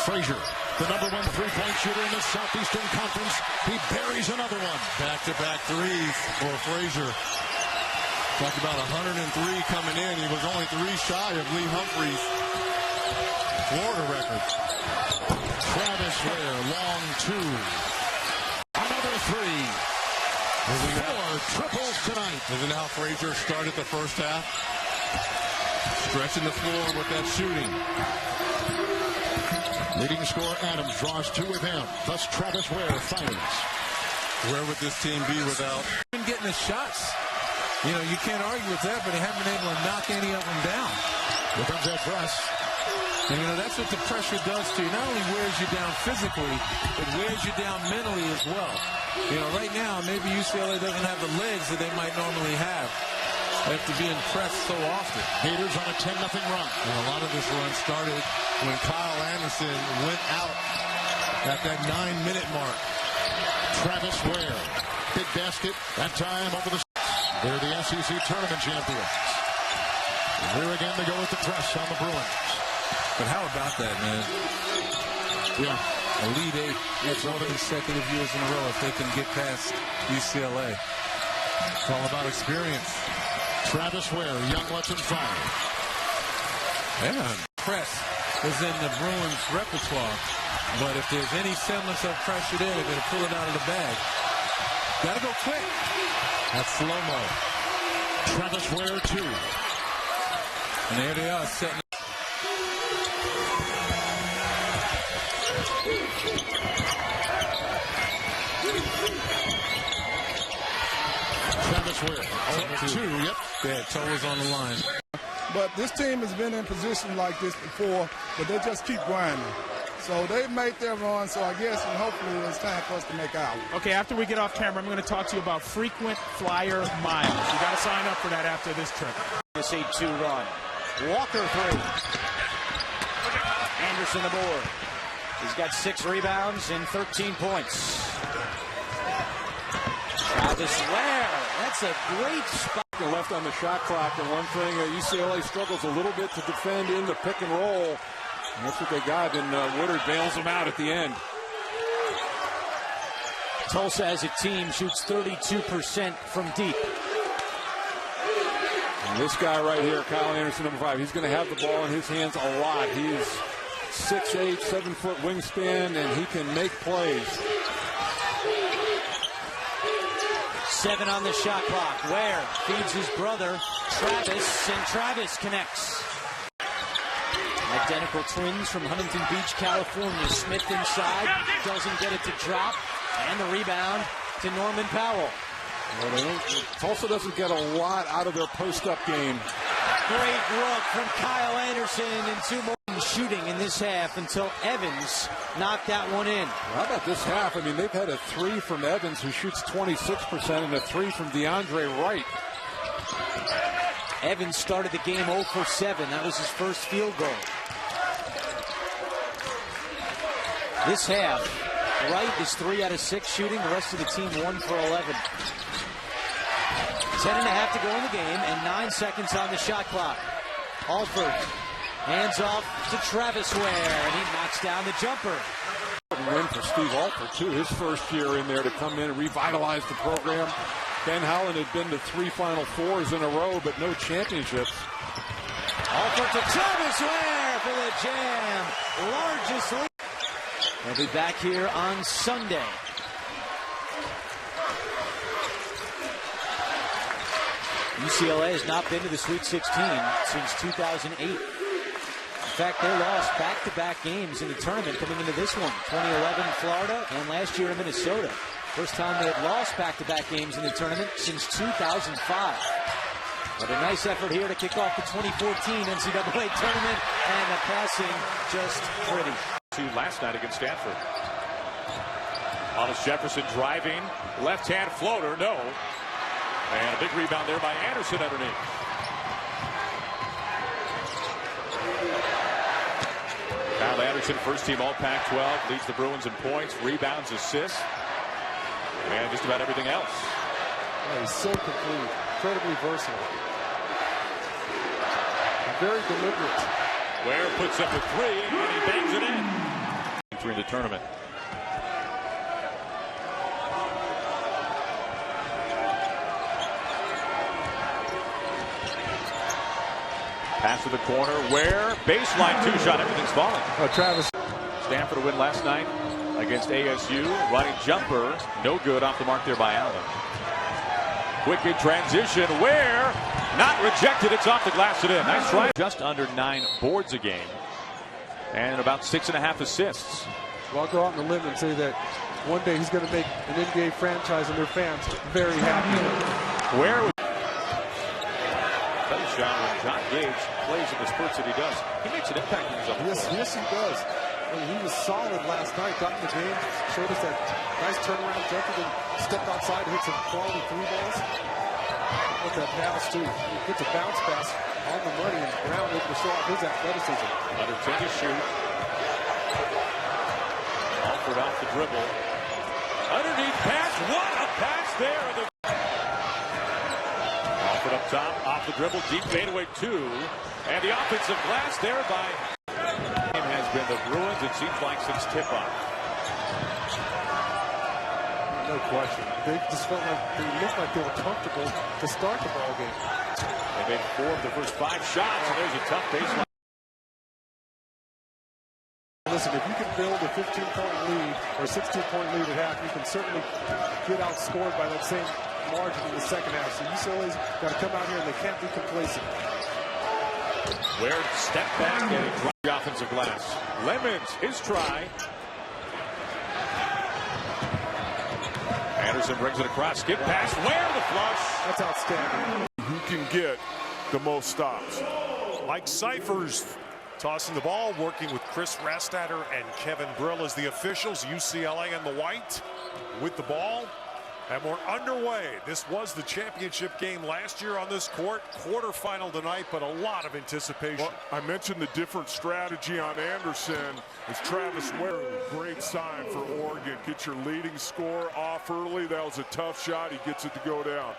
Frazier, the #1 3-point shooter in the Southeastern Conference. He buries another one. Back-to-back threes for Frazier. Talk about 103 coming in. He was only 3 shy of Lee Humphrey's Florida record. Travis Ware, long 2. Another 3. 4 triples tonight. Isn't how Frazier started the first half? Stretching the floor with that shooting. Leading scorer Adams draws 2 with him. Thus Travis Ware fires. Where would this team be without? Been getting the shots. You know, you can't argue with that, but they haven't been able to knock any of them down. Here comes that press. And, you know, that's what the pressure does to you. Not only wears you down physically, it wears you down mentally as well. You know, right now, maybe UCLA doesn't have the legs that they might normally have. They have to be impressed so often. Gators on a 10-0 run. And a lot of this run started when Kyle Anderson went out at that 9-minute mark. Travis Ware, big basket, that time over the... They're the SEC tournament champions. Here again they go with the press on the Bruins. But how about that, man? Yeah. Elite 8. That's 11 consecutive years in a row if they can get past UCLA. It's all about experience. Travis Ware, young lets him fire. Yeah, press is in the Bruins' repertoire. But if there's any semblance of pressure there, they're going to pull it out of the bag. Got to go quick. That's slow-mo. Travis Ware, 2. And there they are setting. Travis Ware, 2. Yep. Yeah, toe is on the line. But this team has been in position like this before, but they just keep grinding. So they've made their run, so I guess and hopefully it's time for us to make ours. Okay, after we get off camera, I'm going to talk to you about frequent flyer miles. You got to sign up for that after this trip. This 8-2 run. Walker 3. Anderson the board. He's got 6 rebounds and 13 points. Travis Ware. That's a great spot. Left on the shot clock, and one thing UCLA struggles a little bit to defend in the pick and roll. And that's what they got, and Woodard bails them out at the end. Tulsa as a team shoots 32% from deep. And this guy right here, Kyle Anderson, #5, he's going to have the ball in his hands a lot. He's 6'8", 7-foot wingspan, and he can make plays. 7 on the shot clock. Ware feeds his brother, Travis, and Travis connects. Identical twins from Huntington Beach, California. Smith inside, doesn't get it to drop, and the rebound to Norman Powell. Well, Tulsa doesn't get a lot out of their post-up game. Great look from Kyle Anderson, and 2 more shooting in this half until Evans knocked that one in. How about this half? I mean, they've had a 3 from Evans, who shoots 26%, and a 3 from DeAndre Wright. Evans started the game 0 for 7. That was his first field goal. This half, Wright is 3 out of 6 shooting. The rest of the team 1 for 11. 10.5 to go in the game, and 9 seconds on the shot clock. Alford hands off to Travis Ware, and he knocks down the jumper. Win for Steve Alford, too. His first year in there to come in and revitalize the program. Ben Howland had been to 3 Final Fours in a row, but no championships. Alford to Travis Ware for the jam. Largest lead. They'll be back here on Sunday. UCLA has not been to the Sweet 16 since 2008. In fact, they lost back-to-back games in the tournament coming into this one. 2011 Florida and last year in Minnesota. First time they had lost back-to-back games in the tournament since 2005. But a nice effort here to kick off the 2014 NCAA tournament, and the passing just pretty. Last night against Stanford. Hollis Jefferson driving, left-hand floater, no. And a big rebound there by Anderson underneath. Kyle Anderson, first team all Pac-12, leads the Bruins in points, rebounds, assists, and just about everything else. Yeah, he's so complete, incredibly versatile. Very deliberate. Ware puts up a 3, and he bangs it in. entering the tournament. Pass to the corner, where baseline two-shot, everything's falling. Travis. Stanford win last night against ASU. Running jumper, no good, off the mark there by Allen. Quick in transition, where not rejected, it's off the glass and in. Nice try. Just under 9 boards a game and about 6.5 assists. Well, I'll go out on a limb and say that one day he's going to make an NBA franchise and their fans very happy. Where? Better shot when John Gage plays in the spurts that he does. He makes an impact when he's on the floor. Yes, he does. I mean, he was solid last night, got in the game, showed us that nice turnaround jumper, then stepped outside and hit some quality 3 balls. With that pass, too. He gets a bounce pass on the money, and Brown able to show off his athleticism. Under 10 to shoot. Alford off the dribble. Underneath pass. What a pass there. Alford up top, off the dribble, deep fadeaway 2. And the offensive glass there by... has been the Bruins, it seems like, since tip-off. No question. They just felt like they looked like they were comfortable to start the ball game. They made 4 of the first 5 shots, and there's a tough baseline. Listen, if you can build a 15-point lead or a 16-point lead at half, you can certainly get outscored by that same margin in the second half. So UCLA's got to come out here and they can't be complacent. Where step back and he dropped the offensive glass. Lemons, his try. Anderson brings it across. Skip pass. Where the flush. That's outstanding. Who can get the most stops? Mike Cyphers tossing the ball, working with Chris Rastatter and Kevin Brill as the officials. UCLA in the white with the ball. And we're underway. This was the championship game last year on this court. Quarterfinal tonight, but a lot of anticipation. Well, I mentioned the different strategy on Anderson. It's Travis Ware. Great sign for Oregon. Get your leading scorer off early. That was a tough shot. He gets it to go down.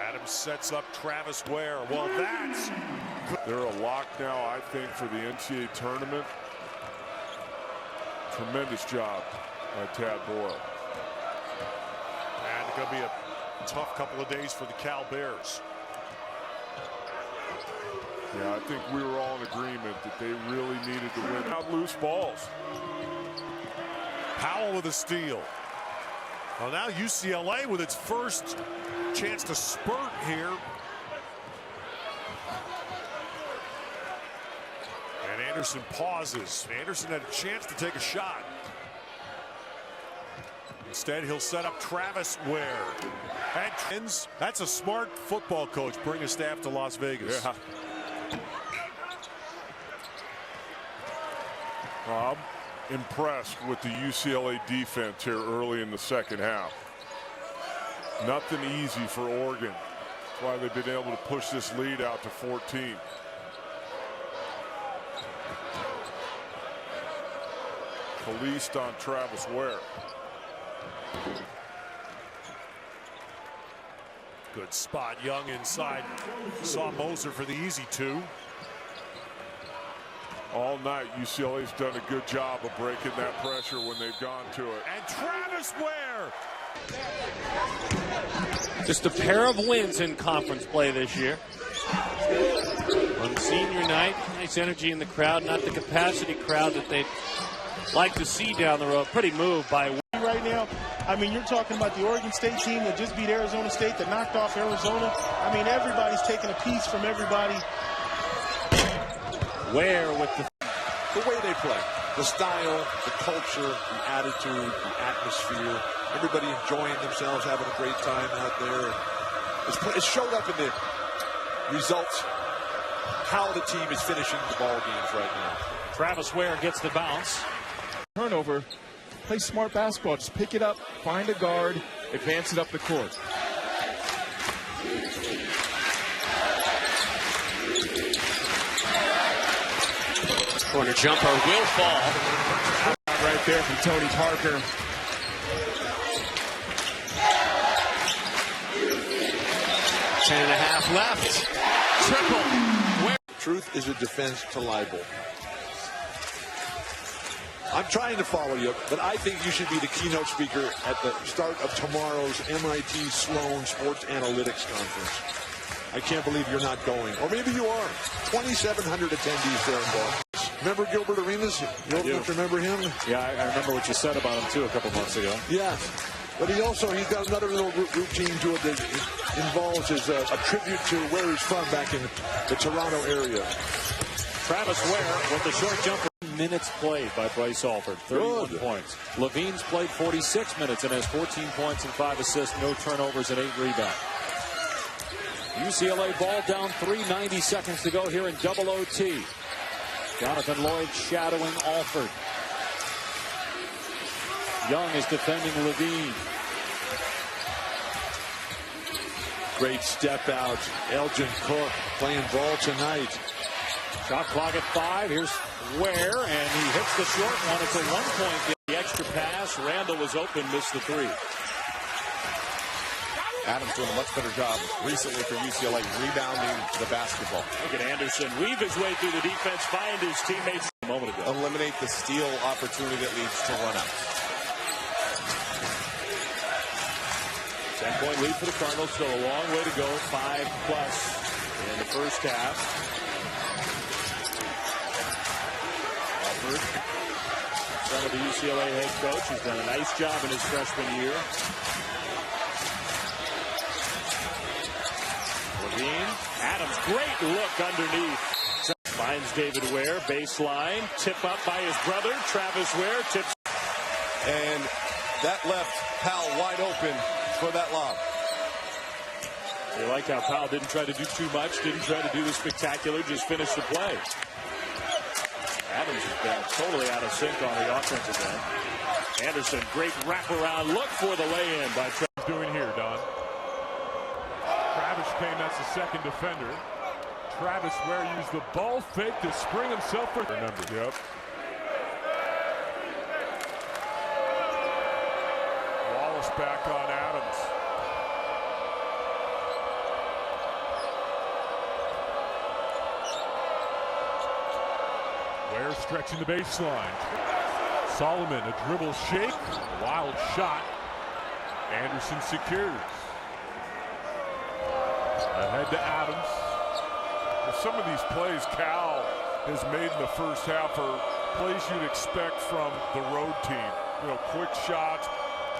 Adams sets up Travis Ware. Well, that's... They're a lock now, I think, for the NCAA tournament. Tremendous job by Tad Boyle. And it's going to be a tough couple of days for the Cal Bears. Yeah, I think we were all in agreement that they really needed to win. Not loose balls. Powell with a steal. Well, now UCLA with its first chance to spurt here. And Anderson pauses. Anderson had a chance to take a shot. Instead, he'll set up Travis Ware. And that's a smart football coach. Bring a staff to Las Vegas. Yeah. I'm impressed with the UCLA defense here early in the second half. Nothing easy for Oregon. That's why they've been able to push this lead out to 14. Policed on Travis Ware. Good spot. Young inside. Saw Moser for the easy 2. All night, UCLA's done a good job of breaking that pressure when they've gone to it. And Travis Ware. Just a pair of wins in conference play this year. On senior night, nice energy in the crowd, not the capacity crowd that they'd like to see down the road. Pretty move by right now. I mean, you're talking about the Oregon State team that just beat Arizona State, that knocked off Arizona. I mean, everybody's taking a piece from everybody. Where with the way they play, the style, the culture, the attitude, the atmosphere, everybody enjoying themselves, having a great time out there. It's showed up in the results, how the team is finishing the ball games right now. Travis Ware gets the bounce. Turnover. Play smart basketball. Just pick it up, find a guard, advance it up the court. Corner jumper will fall. Right there from Tony Parker. Ten and a half left. Triple. Truth is a defense to libel. I'm trying to follow you, but I think you should be the keynote speaker at the start of tomorrow's MIT Sloan Sports Analytics Conference. I can't believe you're not going. Or maybe you are. 2,700 attendees there in Boston. Remember Gilbert Arenas? You remember him? Yeah, I remember what you said about him, too, a couple months ago. Yes. But he's got another little routine to it that involves his a tribute to where he's from back in the Toronto area. Travis Ware with the short jumper. Minutes played by Bryce Alford, 31 points. Levine's played 46 minutes and has 14 points and 5 assists, no turnovers and 8 rebounds. UCLA ball down 3:90 seconds to go here in double OT. Jonathan Lloyd shadowing Alford. Young is defending Levine. Great step out. Elgin Cook playing ball tonight. Shot clock at 5. Here's Ware, and he hits the short one. It's a 1-point game. The extra pass. Randall was open, missed the 3. Adams doing a much better job recently for UCLA rebounding the basketball. Look at Anderson weave his way through the defense, find his teammates a moment ago. Eliminate the steal opportunity that leads to runouts. 10-point lead for the Cardinals. Still a long way to go. 5+ in the first half. Alford, son of the UCLA head coach, has done a nice job in his freshman year. Levine, Adams, great look underneath. Finds David Ware, baseline, tip up by his brother, Travis Ware, tips. And that left Powell wide open for that lob. You like how Powell didn't try to do too much, didn't try to do the spectacular, just finish the play. Adams has been totally out of sync on the offensive end. Anderson, great wraparound look for the lay-in by Travis. Doing here, Don. Travis came as the second defender. Travis Ware used the ball fake to spring himself for. Remember, Yep. Wallace back on Adams. Ware stretching the baseline. Solomon, a dribble shake, wild shot. Anderson secures. Ahead to Adams. Well, some of these plays Cal has made in the first half are plays you'd expect from the road team. You know, quick shots,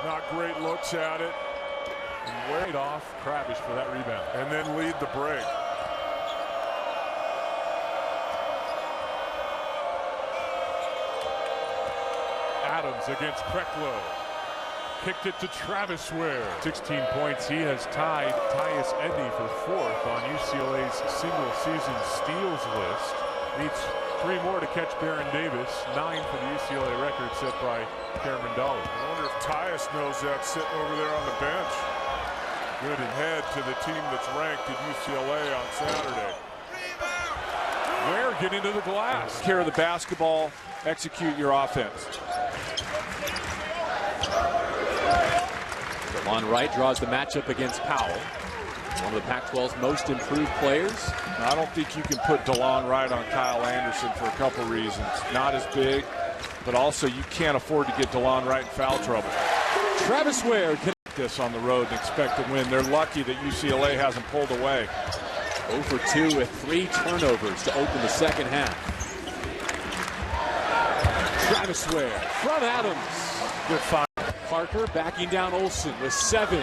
not great looks at it. And Wade off Kravish for that rebound. And then lead the break. Adams against Kreklow. Kicked it to Travis Ware. 16 points. He has tied Tyus Edney for 4th on UCLA's single-season steals list. Needs 3 more to catch Baron Davis. 9 for the UCLA record set by Cameron Dollar. I wonder if Tyus knows that sitting over there on the bench. Good ahead to the team that's ranked at UCLA on Saturday. Ware getting to the glass. Take care of the basketball, execute your offense. DeLon Wright draws the matchup against Powell, one of the Pac-12's most improved players. I don't think you can put DeLon Wright on Kyle Anderson for a couple reasons. Not as big, but also you can't afford to get DeLon Wright in foul trouble. Travis Ware can this on the road and expect to win. They're lucky that UCLA hasn't pulled away. 0 for 2 with 3 turnovers to open the second half. Travis Ware from Adams. Good find. Parker backing down Olsen with 7.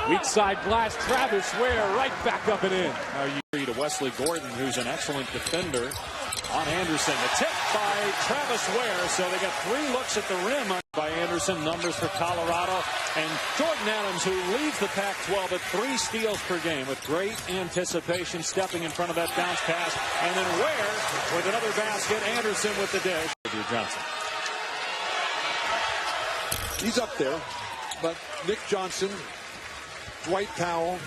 Weak side glass. Travis Ware right back up and in. Now you to Wesley Gordon, who's an excellent defender on Anderson. The tip by Travis Ware. So they got 3 looks at the rim by Anderson. Numbers for Colorado. And Jordan Adams, who leads the Pac-12 at 3 steals per game with great anticipation, stepping in front of that bounce pass. And then Ware with another basket. Anderson with the dish. Johnson. He's up there, but Nick Johnson, Dwight Powell,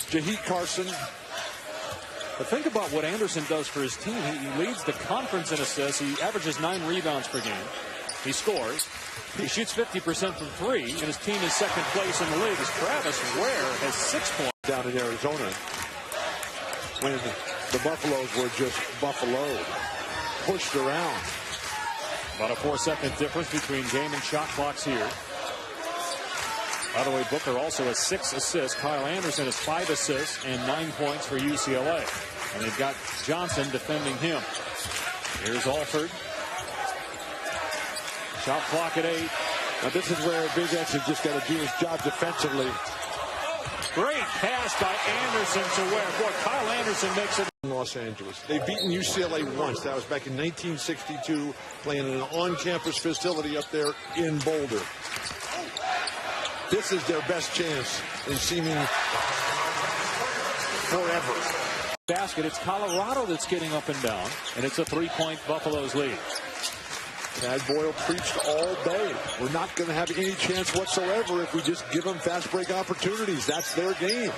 Jaheed Carson. But think about what Anderson does for his team. He leads the conference in assists. He averages 9 rebounds per game. He scores. He shoots 50% from 3, and his team is second place in the league. As Travis Ware has 6 points. Down in Arizona when the Buffaloes were just buffaloed, pushed around. About a 4-second difference between game and shot clocks here. By the way, Booker also has 6 assists. Kyle Anderson has 5 assists and 9 points for UCLA. And they've got Johnson defending him. Here's Alford. Shot clock at 8. Now this is where Big X has just got to do his job defensively. Great pass by Anderson to Ware. Boy, Kyle Anderson makes it. Los Angeles. They've beaten UCLA once. That was back in 1962, playing in an on-campus facility up there in Boulder. This is their best chance in seeming forever. Basket. It's Colorado that's getting up and down, and it's a 3-point Buffalo's lead. Tad Boyle preached all day. We're not going to have any chance whatsoever if we just give them fast break opportunities. That's their game.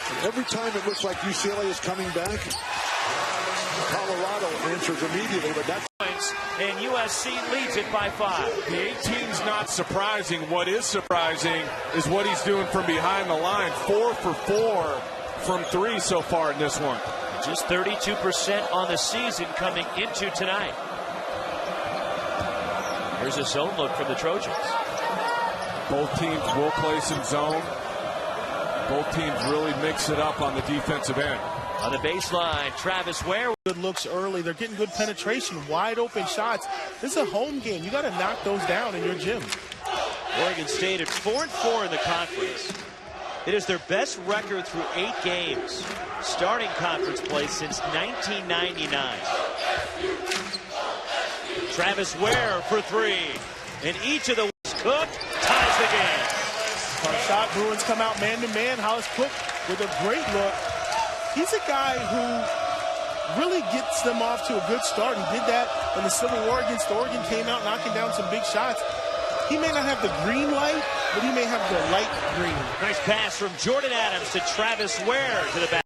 And every time it looks like UCLA is coming back, Colorado answers immediately, but that's points, and USC leads it by 5. The 18's not surprising. What is surprising is what he's doing from behind the line. 4 for 4 from 3 so far in this one. Just 32% on the season coming into tonight. Here's a zone look from the Trojans. Both teams will play some zone. Both teams really mix it up on the defensive end. On the baseline, Travis Ware. Good looks early. They're getting good penetration, wide open shots. This is a home game. You got to knock those down in your gym. Oregon State at 4-4 in the conference. It is their best record through 8 games. Starting conference play since 1999. Travis Ware for 3. And each of the Cook ties the game. Our shot Bruins come out man-to-man. Hollis Cook with a great look. He's a guy who really gets them off to a good start. He did that in the Civil War against Oregon, came out knocking down some big shots. He may not have the green light, but he may have the light green. Nice pass from Jordan Adams to Travis Ware to the back.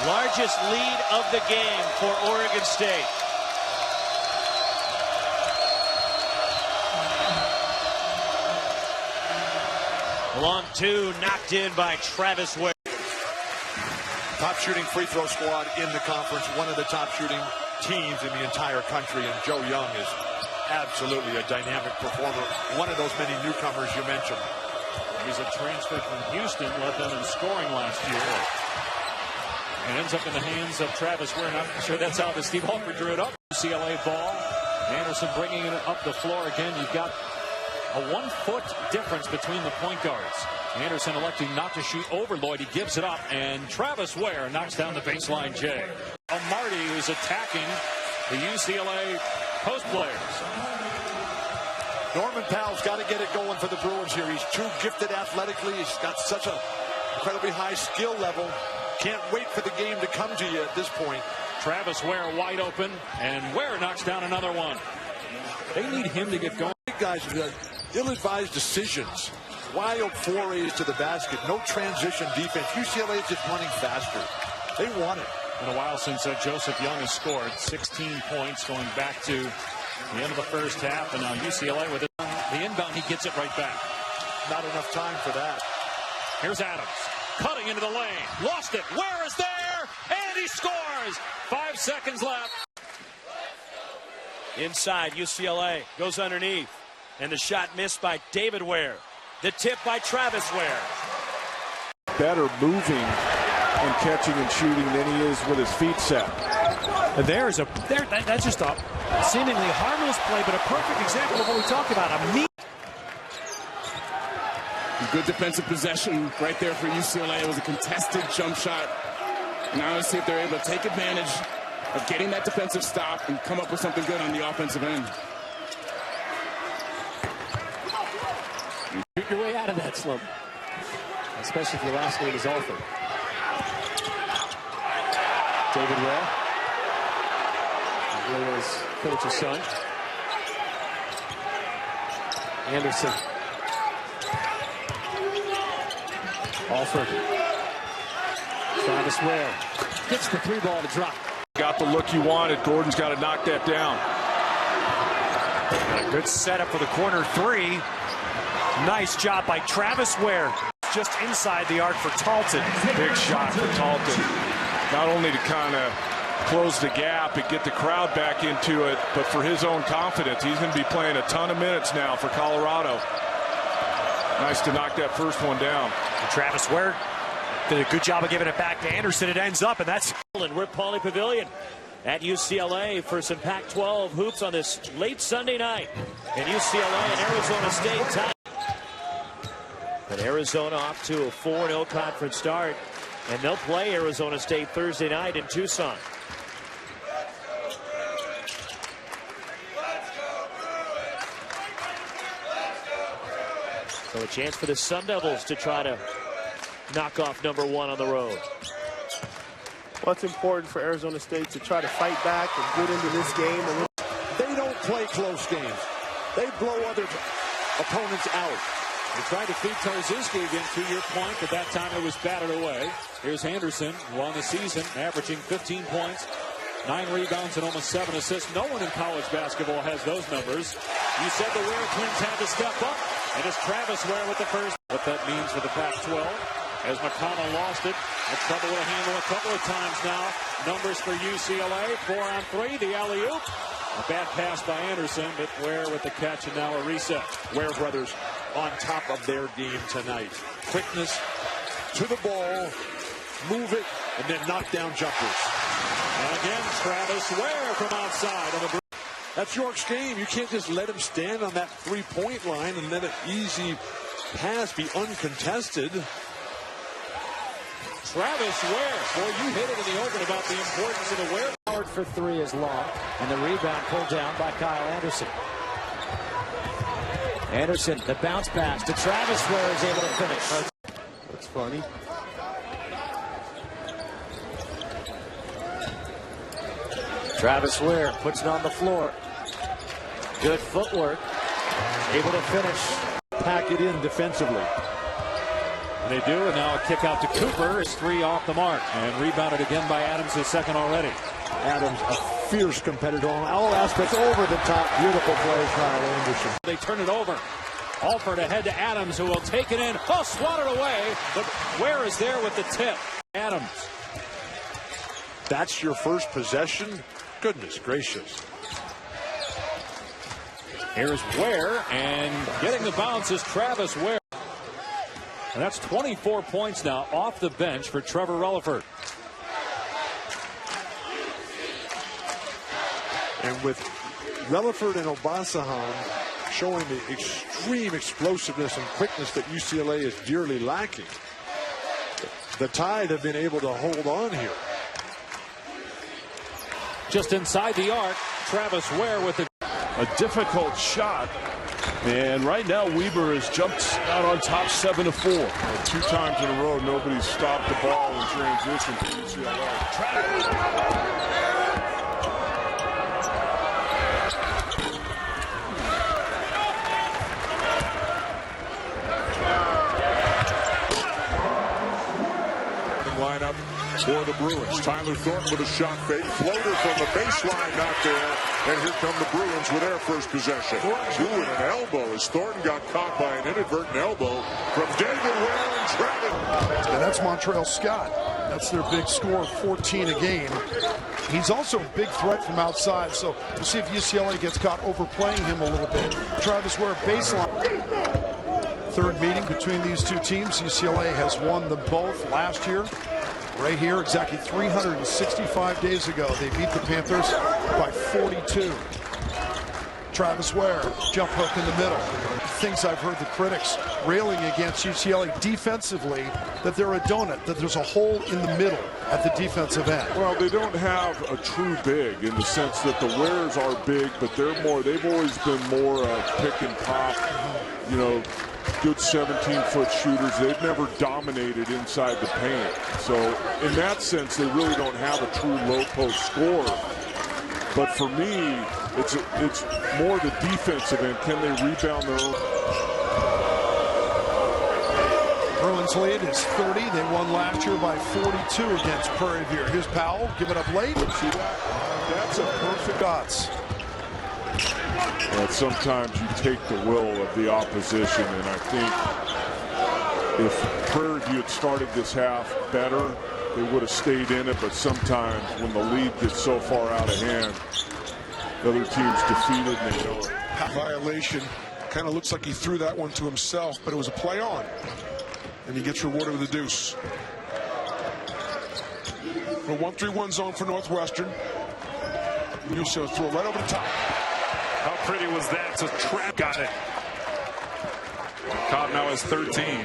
Largest lead of the game for Oregon State. Long 2 knocked in by Travis Ware. Top shooting free throw squad in the conference, one of the top shooting teams in the entire country, and Joe Young is absolutely a dynamic performer. One of those many newcomers you mentioned. He's a transfer from Houston, led them in scoring last year. And ends up in the hands of Travis Ware. Not sure that's how the Steve Alford drew it up. UCLA ball. Anderson bringing it up the floor again. You've got a 1-foot difference between the point guards. Anderson electing not to shoot over Lloyd. He gives it up, and Travis Ware knocks down the baseline J. Marty is attacking the UCLA post players. Norman Powell's got to get it going for the Bruins here. He's too gifted athletically. He's got such an incredibly high skill level. Can't wait for the game to come to you at this point. Travis Ware wide open, and Ware knocks down another one. They need him to get going. Guys, ill-advised decisions. Wild forays to the basket. No transition defense. UCLA is just running faster. They want it. In a while since Joseph Young has scored 16 points going back to the end of the first half. And now UCLA with the inbound, he gets it right back. Not enough time for that. Here's Adams. Cutting into the lane. Lost it. Ware is there. And he scores. 5 seconds left. Inside, UCLA goes underneath. And the shot missed by David Ware. The tip by Travis Ware. Better moving and catching and shooting than he is with his feet set. That's just a seemingly harmless play, but a perfect example of what we talked about. Good defensive possession right there for UCLA. It was a contested jump shot. Now let's see if they're able to take advantage of getting that defensive stop and come up with something good on the offensive end. Shoot your way out of that slump, especially if your last name is Alford. David Ware, Will's coach's son. Anderson. Alford. Travis Ware gets the 3 ball to drop. Got the look you wanted. Gordon's got to knock that down. A good setup for the corner 3. Nice job by Travis Ware. just inside the arc for Talton. Big shot for Talton. Not only to kind of close the gap and get the crowd back into it, but for his own confidence. He's going to be playing a ton of minutes now for Colorado. Nice to knock that first one down. Travis Ware did a good job of giving it back to Anderson. It ends up, and that's... We're at Pauley Pavilion at UCLA for some Pac-12 hoops on this late Sunday night. And UCLA and Arizona State tie. But Arizona off to a 4-0 conference start. And they'll play Arizona State Thursday night in Tucson. So a chance for the Sun Devils to try to knock off number 1 on the road. Well, it's important for Arizona State to try to fight back and get into this game. They don't play close games. They blow other opponents out. They tried to feed Tarzinski again, to your point, but that time it was batted away. Here's Henderson, who on the season averaging 15 points, 9 rebounds, and almost 7 assists. No one in college basketball has those numbers. You said the Ware twins had to step up, and it's Travis Ware with the first. What that means for the Pac-12, as McConnell lost it, had trouble with a handle a couple of times now. Numbers for UCLA, 4 on 3, the alley-oop. A bad pass by Anderson, but Ware with the catch, and now a reset. Ware brothers on top of their game tonight. Quickness to the ball, move it, and then knock down jumpers. And again, Travis Ware from outside on the. That's York's game. You can't just let him stand on that three-point line and let an easy pass be uncontested. Travis Ware. Boy, you hit it in the open about the importance of the Ware. Howard for 3 is long, and the rebound pulled down by Kyle Anderson. Anderson, the bounce pass to Travis Ware, is able to finish. That's funny. Travis Ware puts it on the floor. Good footwork. Able to finish. Pack it in defensively. And they do, and now a kick out to Cooper is 3 off the mark. And rebounded again by Adams, his second already. Adams, a fierce competitor on all aspects, over the top. Beautiful play, Kyle Anderson. They turn it over. Alford ahead to Adams, who will take it in. Oh, swatted away, but Ware is there with the tip. Adams. That's your first possession? Goodness gracious. Here's Ware, and getting the bounce is Travis Ware. And that's 24 points now off the bench for Trevor Relaford. And with Relaford and Obasahan showing the extreme explosiveness and quickness that UCLA is dearly lacking, the Tide have been able to hold on here. Just inside the arc, Travis Ware with a difficult shot. And right now, Weber has jumped out on top 7-4. 2 times in a row, nobody's stopped the ball in transition for UCLA. Lineup for the Bruins. Tyler Thornton with a shot fake. Floater from the baseline, not there. And here come the Bruins with their first possession. Thornton with an elbow as Thornton got caught by an inadvertent elbow from David Ware and Travis. And that's Montreal Scott. That's their big score, 14 a game. He's also a big threat from outside, so we'll see if UCLA gets caught overplaying him a little bit. Travis Ware baseline. Third meeting between these two teams. UCLA has won them both last year. Right here, exactly 365 days ago, they beat the Panthers by 42. Travis Ware, jump hook in the middle. Things I've heard the critics railing against UCLA defensively, that they're a donut, that there's a hole in the middle at the defensive end. Well, they don't have a true big in the sense that the Wares are big, but they've always been more pick and pop, you know, good 17-foot shooters. They've never dominated inside the paint. So in that sense, they really don't have a true low post scorer. But for me, it's more the defensive end. Can they rebound their own? Bruins lead is 30. They won last year by 42 against Prairie View. Here's Powell, give it up late. See that? That's a perfect shots. But sometimes you take the will of the opposition, and I think If Prairie View had started this half better, they would have stayed in it, but sometimes when the lead gets so far out of hand, the other team's defeated and they know it. Violation. Kind of looks like he threw that one to himself, but it was a play on. And he gets rewarded with a deuce. A 1-3-1 zone for Northwestern. UCLA throw right over the top. How pretty was that? It's a trap. Got it. Cobb now has 13.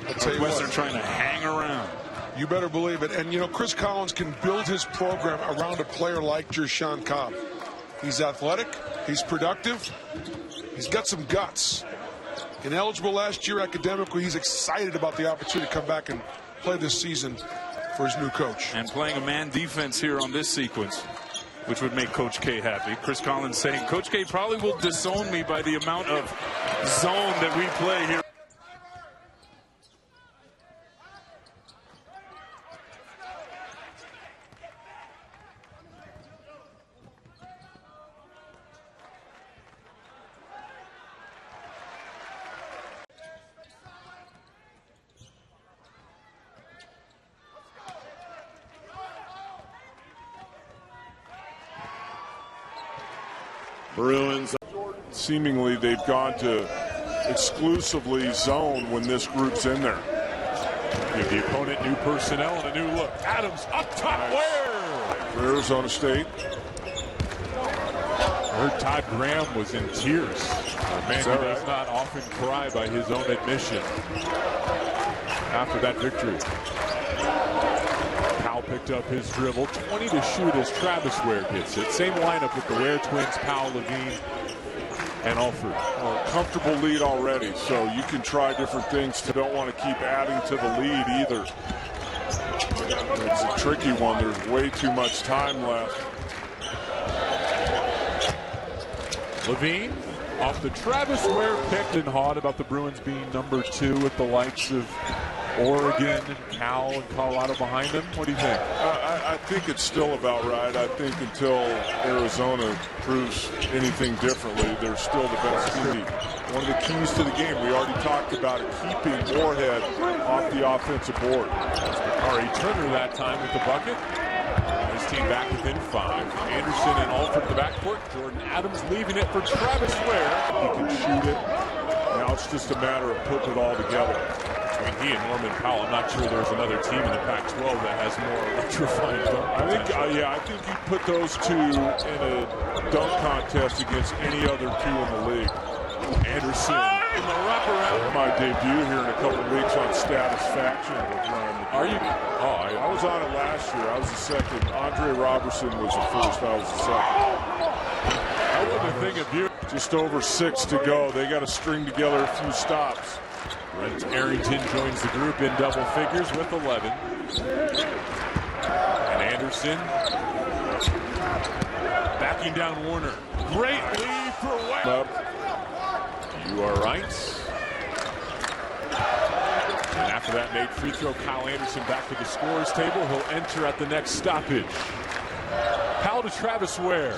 Northwestern trying to hang around. You better believe it. And, you know, Chris Collins can build his program around a player like Jershawn Cobb. He's athletic. He's productive. He's got some guts. Ineligible last year academically. He's excited about the opportunity to come back and play this season for his new coach. And playing a man defense here on this sequence, which would make Coach K happy. Chris Collins saying, Coach K probably will disown me by the amount of zone that we play here. Bruins. Seemingly they've gone to exclusively zone when this group's in there. Give the opponent new personnel and a new look. Adams up top. Where? For Arizona State. I heard Todd Graham was in tears. A man who does not often cry by his own admission after that victory. Powell picked up his dribble. 20 to shoot as Travis Ware gets it. Same lineup with the Ware twins, Powell, Levine, and Alford. Well, comfortable lead already, so you can try different things. You don't want to keep adding to the lead either. It's a tricky one. There's way too much time left. Levine off the Travis Ware pick. And hot about the Bruins being number 2 with the likes of Oregon, Cal, and Colorado behind them. What do you think? I think it's still about right. I think until Arizona proves anything differently, they're still the best team. One of the keys to the game, we already talked about it, keeping Moorhead off the offensive board. Ari Turner that time with the bucket. His team back within 5. Anderson and Alford in the backcourt. Jordan Adams leaving it for Travis Ware. He can shoot it. Now it's just a matter of putting it all together. Between he and Norman Powell, I'm not sure there's another team in the Pac-12 that has more electrifying dunk. I think you put those two in a dunk contest against any other 2 in the league. Anderson in the wraparound. My debut here in a couple of weeks on Satisfaction with Ryan. Are you? I was on it last year. I was the second. Andre Robertson was the first. I was the second. That was the thing of you. Just over 6 to go. They got to string together a few stops. Brent Arrington joins the group in double figures with 11. And Anderson backing down Warner. Great lead for Ware. You are right. And after that made free throw, Kyle Anderson back to the scorer's table. He'll enter at the next stoppage. Powell to Travis Ware.